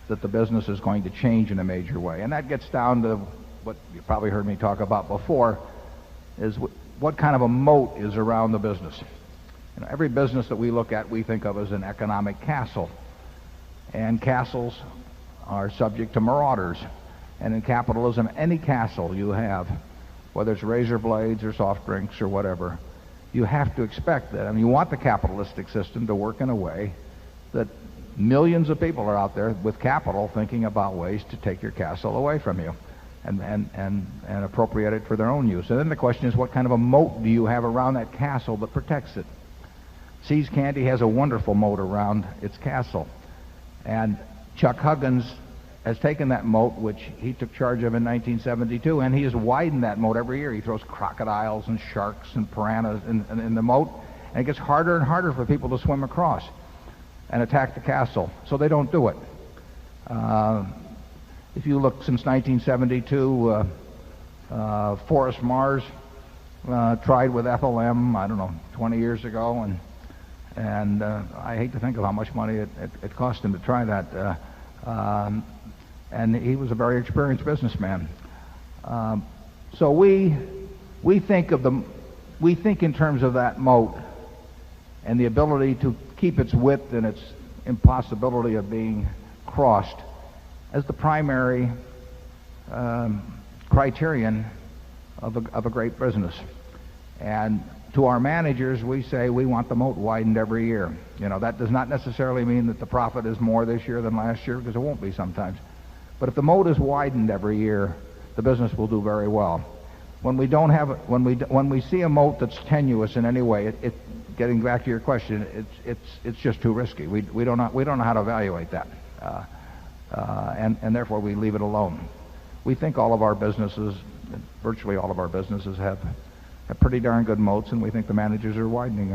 that the business is going to change in a major way. And that gets down to what you probably heard me talk about before, is what kind of a moat is around the business. Every business that we look at, we think of as an economic castle. And castles are subject to marauders. And in capitalism, any castle you have, whether it's razor blades or soft drinks or whatever, you have to expect that. I mean, you want the capitalistic system to work in a way that millions of people are out there with capital thinking about ways to take your castle away from you and appropriate it for their own use. And then the question is, what kind of a moat do you have around that castle that protects it? See's Candy has a wonderful moat around its castle. And Chuck Huggins has taken that moat, which he took charge of in 1972, and he has widened that moat every year. He throws crocodiles and sharks and piranhas in the moat, and it gets harder and harder for people to swim across and attack the castle. So they don't do it. If you look since 1972, Forrest Mars tried with FLM, I don't know, 20 years ago, and I hate to think of how much money it cost him to try that. And he was a very experienced businessman. So we think in terms of that moat and the ability to keep its width and its impossibility of being crossed as the primary criterion of a great business. And to our managers, we say we want the moat widened every year. That does not necessarily mean that the profit is more this year than last year, because it won't be sometimes. But if the moat is widened every year, the business will do very well. When we see a moat that's tenuous in any way, getting back to your question, it's just too risky. We don't know how to evaluate that, and therefore we leave it alone. We think all of our businesses, virtually all of our businesses, have pretty darn good moats, and we think the managers are widening them.